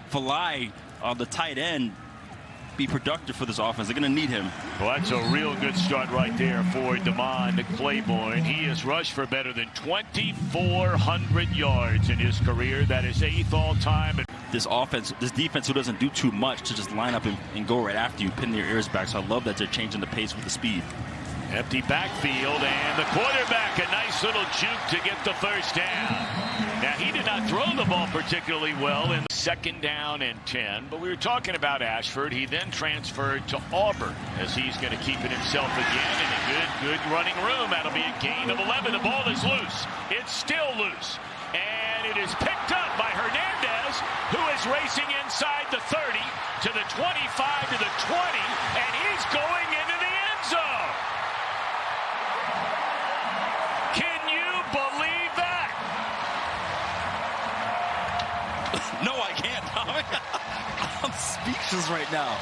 Falai, the tight end, be productive for this offense. They're going to need him. Well, that's a real good start right there for Damon Claiborne. He has rushed for better than 2,400 yards in his career. That is 8th all-time. This defense who doesn't do too much to just line up and go right after you, pin their ears back. So I love that they're changing the pace with the speed. Empty backfield, and the quarterback, a nice little juke to get the first down. Now, he did not throw the ball particularly well in the 2nd down and 10, but we were talking about Ashford. He then transferred to Auburn as he's going to keep it himself again in a good running room. That'll be a gain of 11. The ball is loose. It's still loose, and it is picked up by Hernandez, who is racing inside the 30 to the 25 to the 20, and he's going into the end zone. Can you believe that? No, I can't. I'm speechless right now.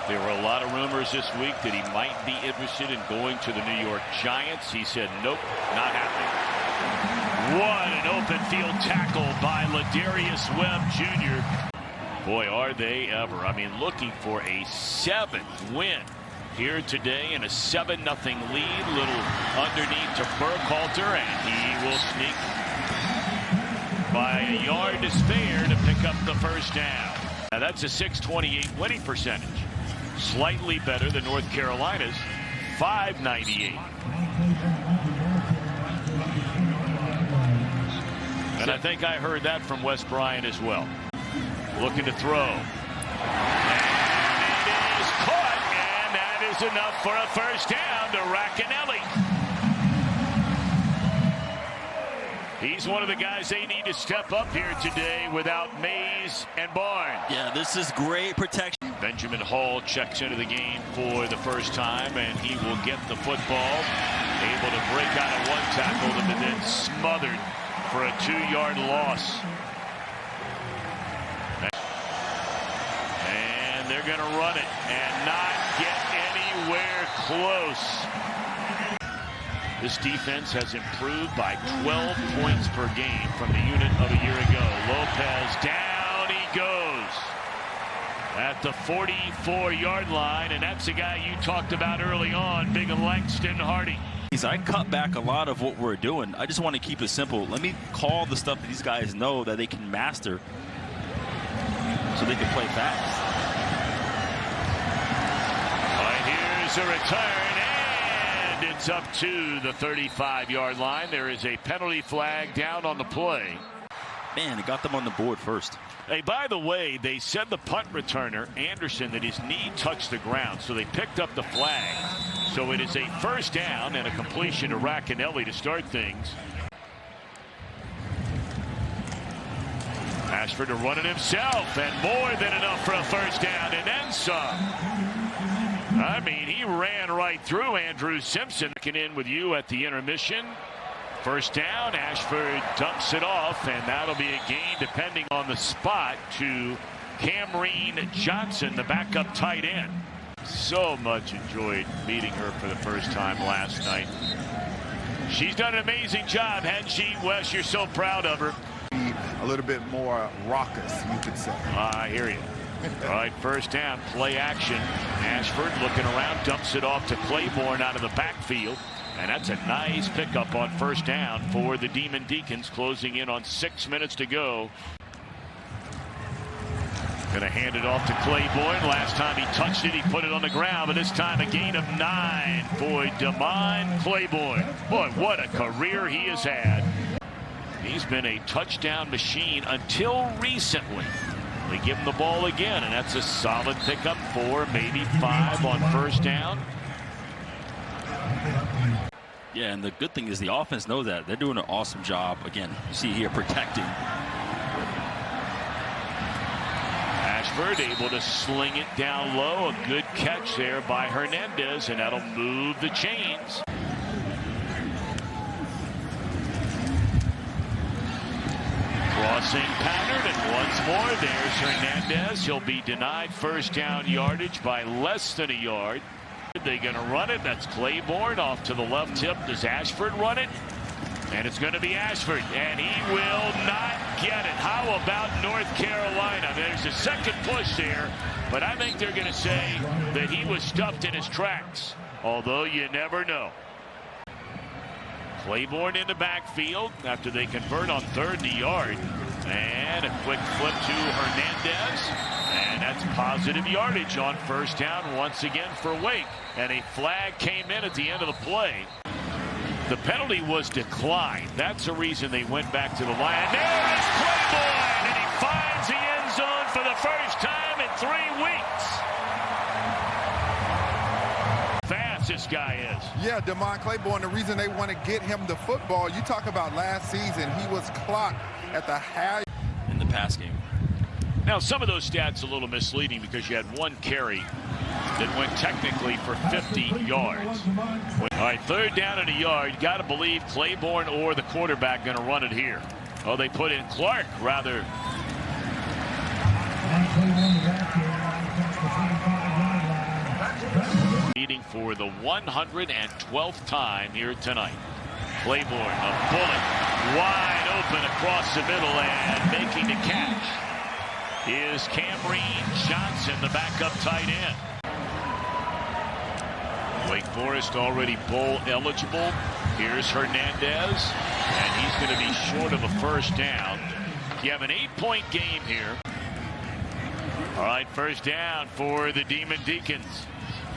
There were a lot of rumors this week that he might be interested in going to the New York Giants. He said, nope, not happening. What an open field tackle by Ladarius Webb Jr. Boy, are they ever. I mean, looking for a 7th win here today in a 7-0 lead. Little underneath to Burkhalter, and he will sneak by a yard to spare to pick up the first down. Now that's a .628 winning percentage. Slightly better than North Carolina's .598. And I think I heard that from Wes Bryant as well. Looking to throw. And it is caught, and that is enough for a first down to Racanelli. He's one of the guys they need to step up here today without Mays and Barnes. Yeah, this is great protection. Benjamin Hall checks into the game for the first time, and he will get the football. Able to break out of one tackle and then smothered for a 2-yard loss. And they're going to run it and not get anywhere close. This defense has improved by 12 points per game from the unit of a year ago. Lopez, down he goes at the 44-yard line, and that's the guy you talked about early on, Big Langston Hardy. I cut back a lot of what we're doing. I just want to keep it simple. Let me call the stuff that these guys know that they can master so they can play fast. All right, here's a return, and it's up to the 35-yard line. There is a penalty flag down on the play. Man, it got them on the board first. Hey, by the way, they said the punt returner, Anderson, that his knee touched the ground, so they picked up the flag. So it is a first down and a completion to Racanelli to start things. Ashford to run it himself, and more than enough for a first down, and then some. I mean, he ran right through Andrew Simpson. In with you at the intermission. First down, Ashford dumps it off, and that'll be a gain depending on the spot to Camryn Johnson, the backup tight end. So much enjoyed meeting her for the first time last night. She's done an amazing job, hasn't she, Wes? You're so proud of her. A little bit more raucous, you could say. I hear you. All right, first down, play action. Ashford looking around, dumps it off to Claiborne out of the backfield. And that's a nice pickup on first down for the Demon Deacons, closing in on 6 minutes to go. Going to hand it off to Claiborne. Last time he touched it, he put it on the ground, but this time a gain of 9 for Damon Claiborne. Boy, what a career he has had. He's been a touchdown machine until recently. They give him the ball again, and that's a solid pickup, 4, maybe 5 on first down. Yeah, and the good thing is the offense knows that. They're doing an awesome job. Again, you see here protecting. Ashford able to sling it down low. A good catch there by Hernandez, and that'll move the chains. Crossing pattern, and once more, there's Hernandez. He'll be denied first down yardage by less than a yard. They're going to run it. That's Claiborne off to the left tip. Does Ashford run it? And it's going to be Ashford, and he will not get it. How about North Carolina? There's a second push there, but I think they're going to say that he was stuffed in his tracks, although you never know. Claiborne in the backfield after they convert on 3rd and yard. And a quick flip to Hernandez. And that's positive yardage on 1st down once again for Wake. And a flag came in at the end of the play. The penalty was declined. That's the reason they went back to the line. There is Claiborne, and he finds the end zone for the first time in 3 weeks. Fast this guy is. Yeah, Demond Claiborne, the reason they want to get him the football, you talk about last season, he was clocked at the high in the pass game. Now, some of those stats a little misleading because you had 1 carry that went technically for 50 yards. All right, 3rd down and a yard. You got to believe Claiborne or the quarterback going to run it here. Oh, they put in Clark rather. Meeting for the 112th time here tonight. Claiborne, a bullet, wide open across the middle, and making the catch is Camryn Johnson, the backup tight end. Wake Forest already bowl eligible. Here's Hernandez, and he's going to be short of a 1st down. You have an 8-point game here. All right, 1st down for the Demon Deacons.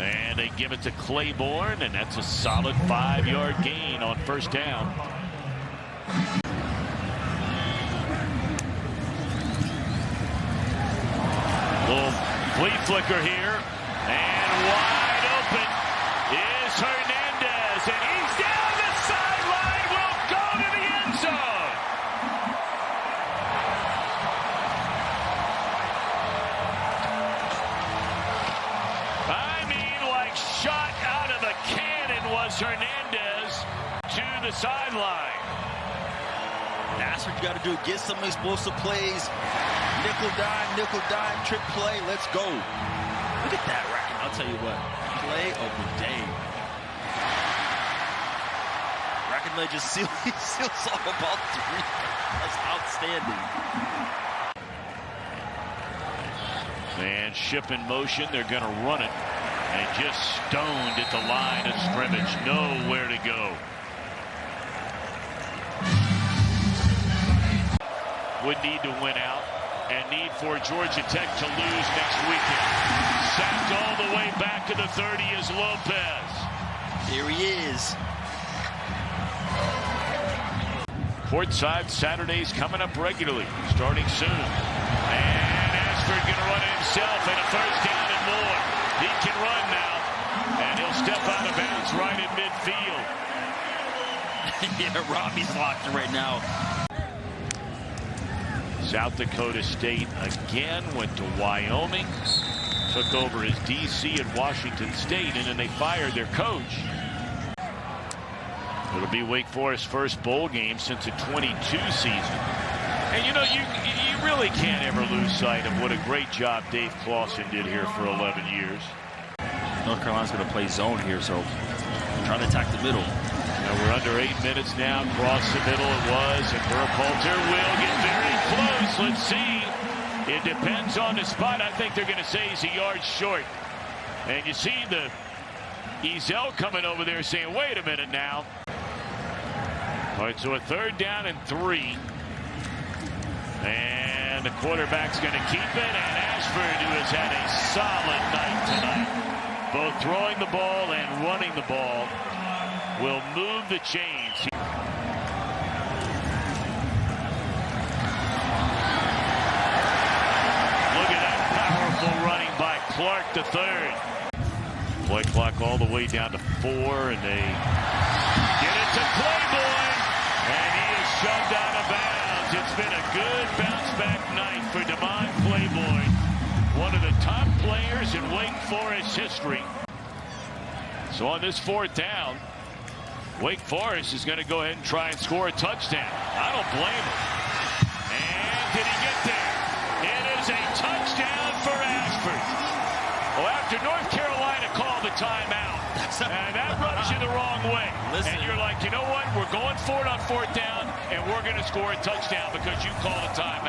And they give it to Claiborne, and that's a solid 5-yard gain on 1st down. Little flea flicker here, and wide open is Hernandez, and he's down the sideline, will go to the end zone. I mean, like shot out of a cannon was Hernandez to the sideline. That's what you got to do. Get some explosive plays. Nickel dime, trick play. Let's go. Look at that racket. I'll tell you what. Play of the day. Racket just seals off about 3. That's outstanding. And ship in motion. They're going to run it. And just stoned at the line of scrimmage. Nowhere to go. Would need to win out and need for Georgia Tech to lose next weekend. Sacked all the way back to the 30 is Lopez. Here he is. Courtside Saturdays coming up regularly, starting soon. And Ashford going to run it himself, and a 1st down and more. He can run now, and he'll step out of bounds right in midfield. Yeah, Robbie's locked right now. South Dakota State again went to Wyoming, took over as DC at Washington State, and then they fired their coach. It'll be Wake Forest's first bowl game since the 22 season. And you know, you really can't ever lose sight of what a great job Dave Clawson did here for 11 years. North Carolina's going to play zone here, so trying to attack the middle. Now we're under 8 minutes now. Across the middle it was, and Burkhalter will get very close. Let's see. It depends on the spot. I think they're going to say he's a yard short. And you see the Ezel coming over there saying, wait a minute now. All right, so a 3rd down and 3. And the quarterback's going to keep it. And Ashford, who has had a solid night tonight, both throwing the ball and running the ball, will move the chains. Look at that powerful running by Clark III. Play clock all the way down to 4, and they get it to Claiborne, and he is shoved out of bounds. It's been a good bounce-back night for Demond Claiborne, one of the top players in Wake Forest history. So on this 4th down, Wake Forest is going to go ahead and try and score a touchdown. I don't blame him. And did he get there? It is a touchdown for Ashford. Well, after North Carolina called the timeout, and that rubs you the wrong way. And you're like, you know what? We're going for it on 4th down, and we're going to score a touchdown because you called a timeout.